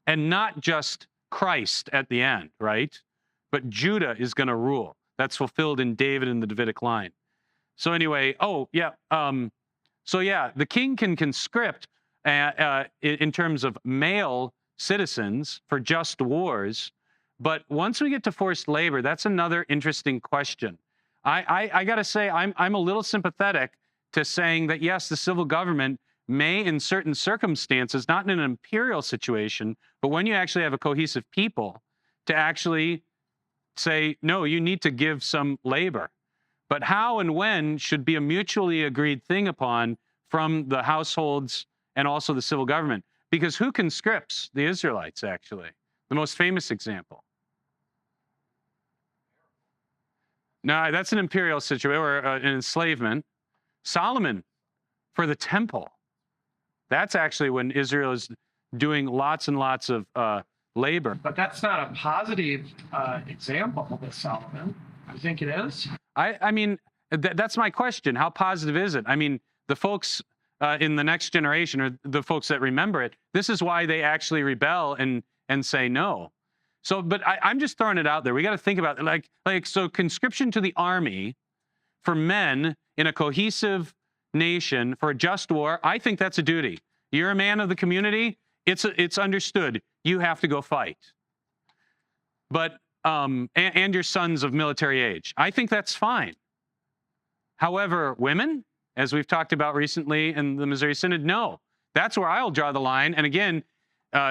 [SPEAKER 1] And not just Christ at the end, right? But Judah is going to rule. That's fulfilled in David and the Davidic line. So anyway, the king can conscript in terms of male citizens for just wars. But once we get to forced labor, that's another interesting question. I got to say, I'm a little sympathetic to saying that, yes, the civil government may, in certain circumstances, not in an imperial situation, but when you actually have a cohesive people, to actually say, no, you need to give some labor. But how and when should be a mutually agreed thing upon from the households and also the civil government. Because who conscripts the Israelites, actually? The most famous example. No, that's an imperial situation, or an enslavement. Solomon, for the temple. That's actually when Israel is doing lots and lots of labor.
[SPEAKER 2] But that's not a positive example with Solomon. I think it is.
[SPEAKER 1] I mean, that's my question. How positive is it? I mean, the folks in the next generation, or the folks that remember it, this is why they actually rebel and say no. So, but I'm just throwing it out there. We got to think about it. So conscription to the army for men in a cohesive nation for a just war, I think that's a duty. You're a man of the community. It's understood. You have to go fight. But and your sons of military age, I think that's fine. However, women, as we've talked about recently in the Missouri Synod, no. That's where I'll draw the line. And again,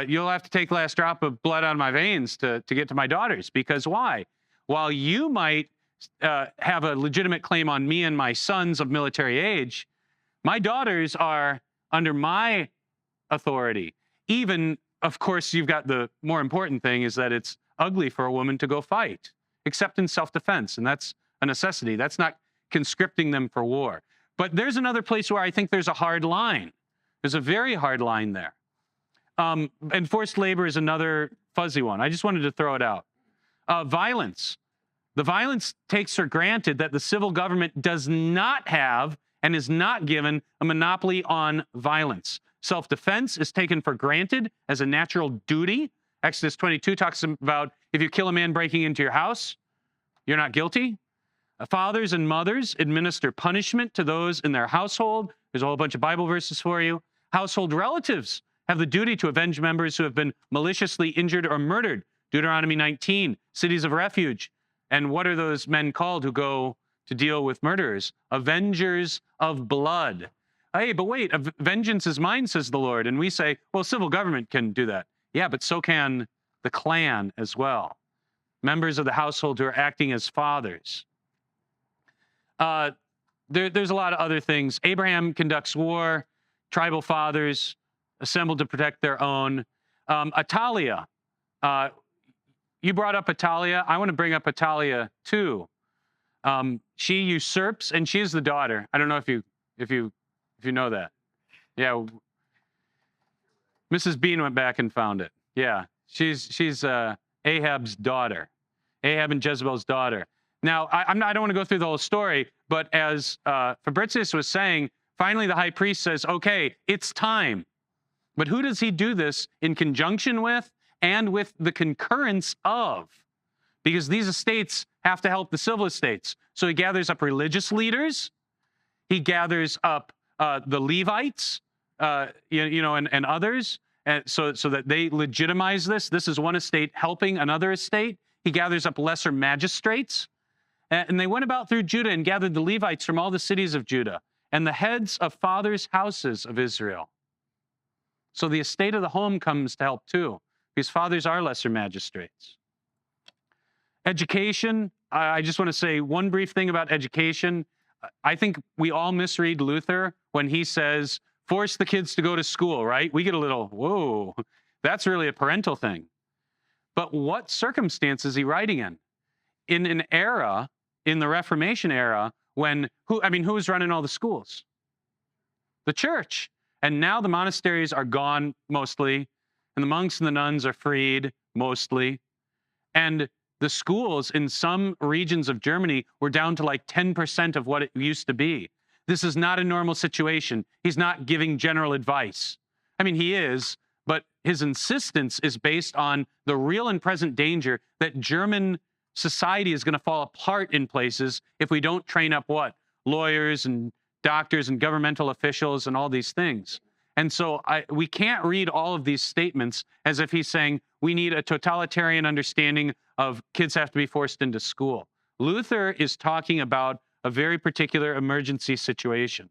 [SPEAKER 1] you'll have to take the last drop of blood out of my veins to get to my daughters. Because why? While you might have a legitimate claim on me and my sons of military age, my daughters are under my authority. Even, of course, you've got the more important thing is that it's ugly for a woman to go fight, except in self-defense. And that's a necessity. That's not conscripting them for war. But there's another place where I think there's a hard line. There's a very hard line there. And forced labor is another fuzzy one. I just wanted to throw it out. Violence. The violence takes for granted that the civil government does not have and is not given a monopoly on violence. Self-defense is taken for granted as a natural duty. Exodus 22 talks about if you kill a man breaking into your house, you're not guilty. Fathers and mothers administer punishment to those in their household. There's a whole bunch of Bible verses for you. Household relatives have the duty to avenge members who have been maliciously injured or murdered. Deuteronomy 19, cities of refuge. And what are those men called who go to deal with murderers? Avengers of blood. Hey, but wait, vengeance is mine, says the Lord. And we say, well, civil government can do that. Yeah, but so can the clan as well. Members of the household who are acting as fathers. There's a lot of other things. Abraham conducts war. Tribal fathers assembled to protect their own. Atalia. You brought up Atalia. I want to bring up Atalia too. She usurps, and she is the daughter. I don't know if you know that. Yeah. Mrs. Bean went back and found it. Yeah, she's Ahab's daughter, Ahab and Jezebel's daughter. Now, I don't want to go through the whole story, but as Fabricius was saying, finally the high priest says, okay, it's time. But who does he do this in conjunction with and with the concurrence of? Because these estates have to help the civil estates. So he gathers up religious leaders. He gathers up the Levites, and others, so that they legitimize this. This is one estate helping another estate. He gathers up lesser magistrates. And they went about through Judah and gathered the Levites from all the cities of Judah and the heads of fathers' houses of Israel. So the estate of the home comes to help too, because fathers are lesser magistrates. Education, I just want to say one brief thing about education. I think we all misread Luther when he says, force the kids to go to school, right? We get a little, whoa, that's really a parental thing. But what circumstance is he writing in? In an era, in the Reformation era, when, who was running all the schools? The church. And now the monasteries are gone mostly, and the monks and the nuns are freed mostly. And the schools in some regions of Germany were down to like 10% of what it used to be. This is not a normal situation. He's not giving general advice. I mean, he is, but his insistence is based on the real and present danger that German society is going to fall apart in places if we don't train up what? Lawyers and doctors and governmental officials and all these things. And so we can't read all of these statements as if he's saying we need a totalitarian understanding of kids have to be forced into school. Luther is talking about a very particular emergency situation.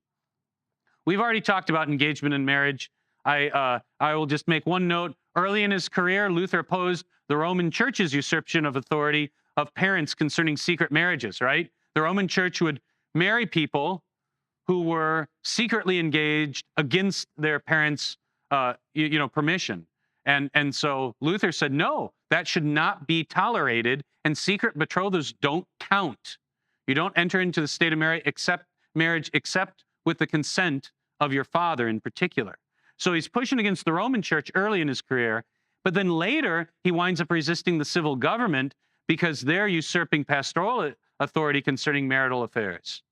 [SPEAKER 1] We've already talked about engagement in marriage. I will just make one note. Early in his career, Luther opposed the Roman Church's usurpation of authority of parents concerning secret marriages, right? The Roman Church would marry people who were secretly engaged against their parents' permission. And so Luther said, no, that should not be tolerated, and secret betrothals don't count. You don't enter into the state of marriage except with the consent of your father in particular. So he's pushing against the Roman Church early in his career, but then later he winds up resisting the civil government because they're usurping pastoral authority concerning marital affairs.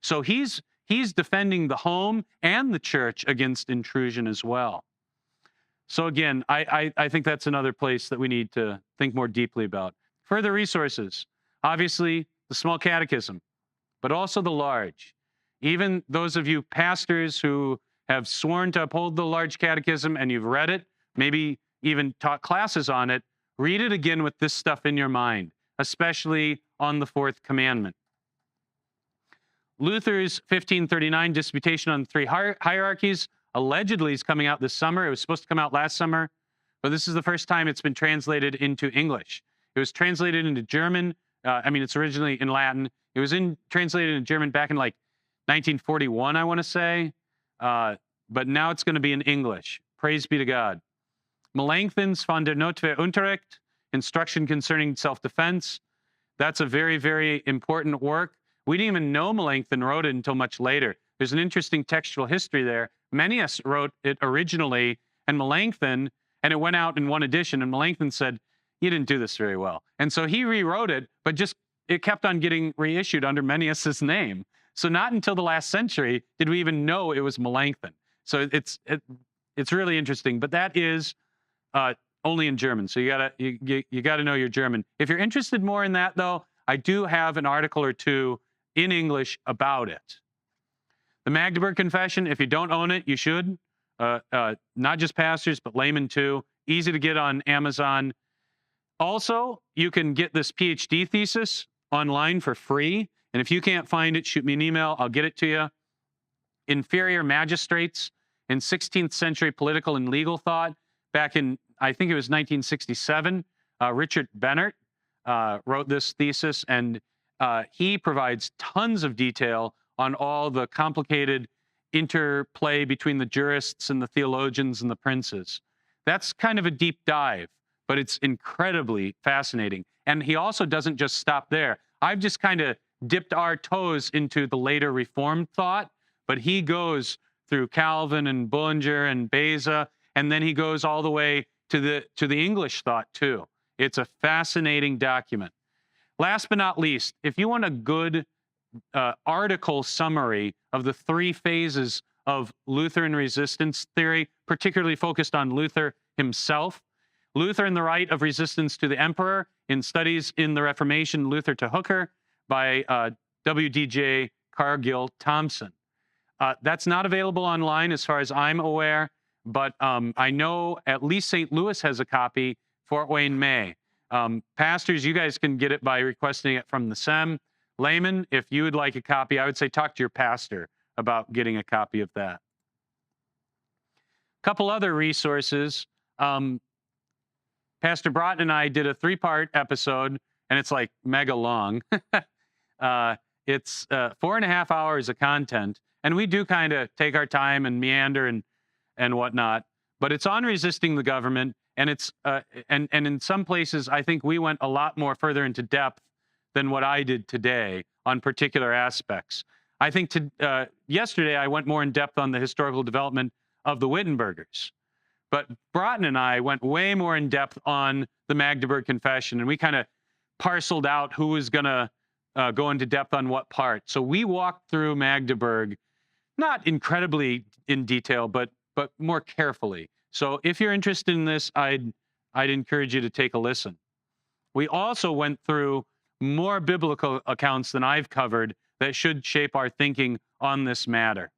[SPEAKER 1] So he's defending the home and the church against intrusion as well. So again, I think that's another place that we need to think more deeply about. Further resources, obviously the small catechism, but also the large. Even those of you pastors who have sworn to uphold the large catechism and you've read it, maybe even taught classes on it, read it again with this stuff in your mind, especially on the fourth commandment. Luther's 1539 Disputation on the Three Hierarchies allegedly is coming out this summer. It was supposed to come out last summer, but this is the first time it's been translated into English. It was translated into German. It's originally in Latin. It was translated into German back in like 1941, I want to say. But now it's going to be in English. Praise be to God. Melanchthon's Von der Notwehr Unterricht, Instruction Concerning Self-Defense. That's a very, very important work. We didn't even know Melanchthon wrote it until much later. There's an interesting textual history there. Manius wrote it originally, and Melanchthon, and it went out in one edition, and Melanchthon said, you didn't do this very well. And so he rewrote it, but it kept on getting reissued under Manius's name. So not until the last century did we even know it was Melanchthon. So it's really interesting, but that is only in German. So you gotta know your German. If you're interested more in that, though, I do have an article or two in English about it. The Magdeburg Confession, if you don't own it, you should. Not just pastors, but laymen too. Easy to get on Amazon. Also, you can get this PhD thesis online for free. And if you can't find it, shoot me an email. I'll get it to you. Inferior Magistrates in 16th century political and legal thought. Back in, I think it was 1967, Richard Bennert wrote this thesis, and he provides tons of detail on all the complicated interplay between the jurists and the theologians and the princes. That's kind of a deep dive, but it's incredibly fascinating. And he also doesn't just stop there. I've just kind of dipped our toes into the later Reformed thought, but he goes through Calvin and Bullinger and Beza, and then he goes all the way to the English thought too. It's a fascinating document. Last but not least, if you want a good article summary of the three phases of Lutheran resistance theory, particularly focused on Luther himself, Luther and the Right of Resistance to the Emperor in Studies in the Reformation, Luther to Hooker, by W.D.J. Cargill Thompson. That's not available online as far as I'm aware, but I know at least St. Louis has a copy, Fort Wayne may. Pastors, you guys can get it by requesting it from the SEM. Layman, if you would like a copy, I would say talk to your pastor about getting a copy of that. A couple other resources. Pastor Broughton and I did a 3-part episode, and it's like mega long. It's 4.5 hours of content, and we do kind of take our time and meander and whatnot, but it's on resisting the government, and it's and in some places I think we went a lot more further into depth than what I did today on particular aspects. I think yesterday I went more in depth on the historical development of the Wittenbergers. But Broughton and I went way more in depth on the Magdeburg Confession, and we kind of parceled out who was going to go into depth on what part. So we walked through Magdeburg, not incredibly in detail, but more carefully. So if you're interested in this, I'd encourage you to take a listen. We also went through more biblical accounts than I've covered that should shape our thinking on this matter.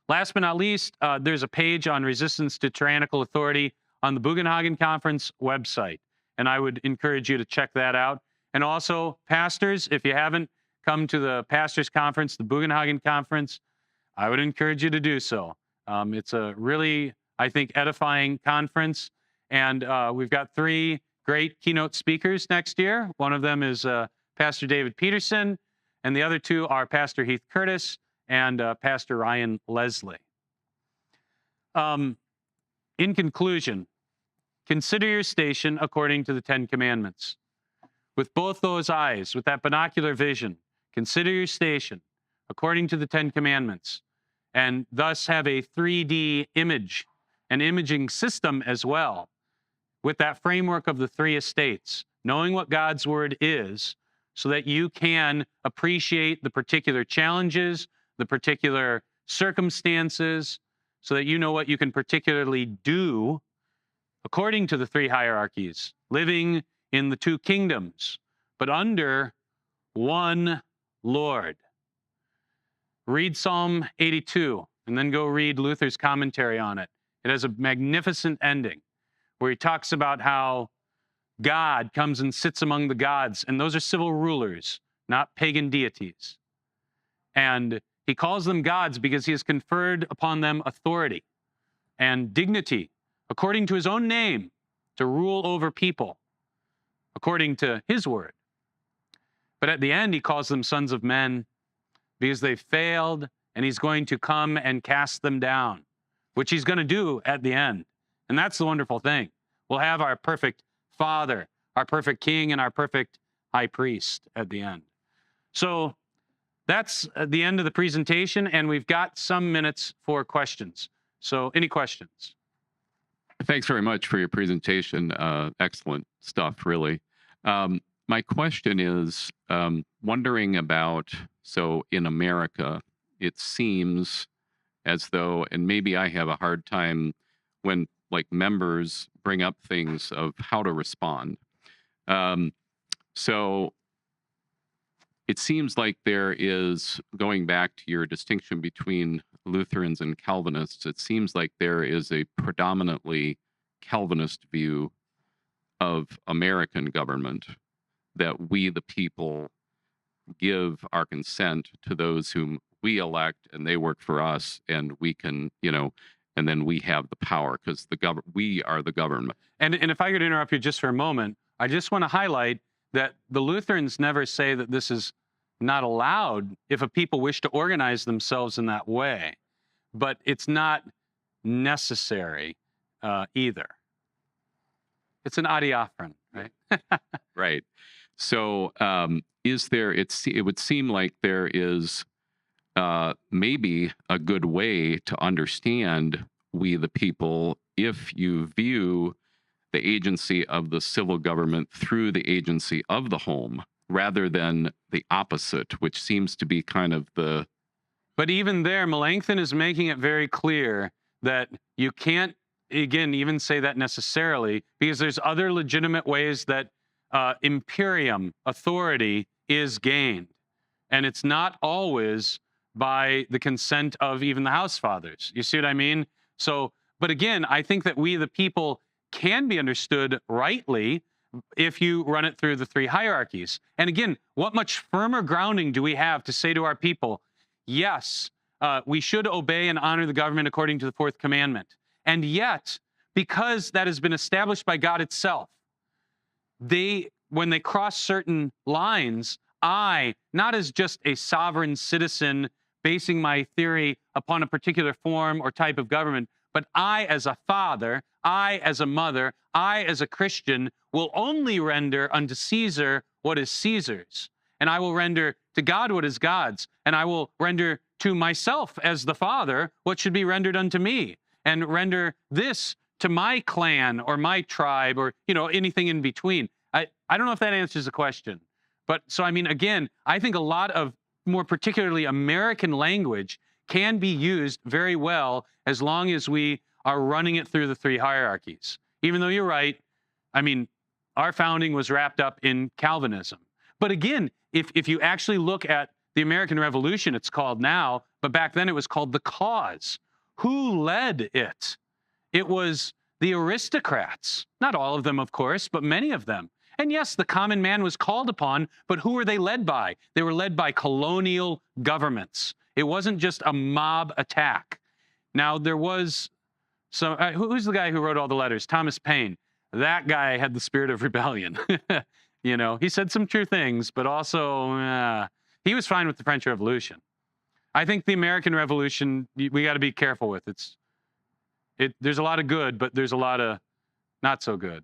[SPEAKER 1] Last but not least, there's a page on resistance to tyrannical authority on the Bugenhagen Conference website, and I would encourage you to check that out. And also, pastors, if you haven't come to the Pastors Conference, the Bugenhagen Conference, I would encourage you to do so. It's a really, I think, edifying conference, and we've got 3 great keynote speakers next year. One of them is Pastor David Peterson, and the other 2 are Pastor Heath Curtis and Pastor Ryan Leslie. In conclusion, consider your station according to the 10 Commandments. With both those eyes, with that binocular vision, consider your station according to the 10 Commandments, and thus have a 3D image, an imaging system as well, with that framework of the 3 estates, knowing what God's word is, so that you can appreciate the particular challenges, the particular circumstances, so that you know what you can particularly do according to the 3 hierarchies, living in the 2 kingdoms, but under one Lord. Read Psalm 82, and then go read Luther's commentary on it. It has a magnificent ending where he talks about how God comes and sits among the gods, and those are civil rulers, not pagan deities. And he calls them gods because he has conferred upon them authority and dignity according to his own name to rule over people according to his word. But at the end, he calls them sons of men because they failed, and he's going to come and cast them down, which he's going to do at the end. And that's the wonderful thing. We'll have our perfect Father, our perfect King, and our perfect High Priest at the end. So that's the end of the presentation, and we've got some minutes for questions. So any questions?
[SPEAKER 3] Thanks very much for your presentation. Excellent stuff, really. My question is wondering about, so in America, it seems as though, and maybe I have a hard time when like members bring up things of how to respond. So it seems like there is, going back to your distinction between Lutherans and Calvinists, it seems like there is a predominantly Calvinist view of American government, that we, the people, give our consent to those whom we elect, and they work for us, and we can, and then we have the power because we are the government.
[SPEAKER 1] And if I could interrupt you just for a moment, I just want to highlight that the Lutherans never say that this is not allowed if a people wish to organize themselves in that way, but it's not necessary either. It's an adiaphron, right?
[SPEAKER 3] Right. So is there, it would seem like there is maybe a good way to understand we the people if you view the agency of the civil government through the agency of the home rather than the opposite, which seems to be kind of the...
[SPEAKER 1] But even there, Melanchthon is making it very clear that you can't, again, even say that necessarily, because there's other legitimate ways that imperium, authority, is gained. And it's not always by the consent of even the house fathers. You see what I mean? So, but again, I think that we, the people, can be understood rightly if you run it through the 3 hierarchies. And again, what much firmer grounding do we have to say to our people, yes, we should obey and honor the government according to the 4th commandment. And yet, because that has been established by God itself, when they cross certain lines, I, not as just a sovereign citizen basing my theory upon a particular form or type of government, but I as a father, I as a mother, I as a Christian will only render unto Caesar what is Caesar's, and I will render to God what is God's, and I will render to myself as the father what should be rendered unto me, and render this to my clan or my tribe, or anything in between. I don't know if that answers the question. But so, I mean, again, I think a lot of more particularly American language can be used very well as long as we are running it through the three hierarchies. Even though you're right, I mean, our founding was wrapped up in Calvinism. But again, if you actually look at the American Revolution, it's called now, but back then it was called the cause. Who led it? It was the aristocrats. Not all of them, of course, but many of them. And yes, the common man was called upon, but who were they led by? They were led by colonial governments. It wasn't just a mob attack. Now, there was some, who's the guy who wrote all the letters? Thomas Paine. That guy had the spirit of rebellion. He said some true things, but also he was fine with the French Revolution. I think the American Revolution, we got to be careful with. There's a lot of good, but there's a lot of not so good.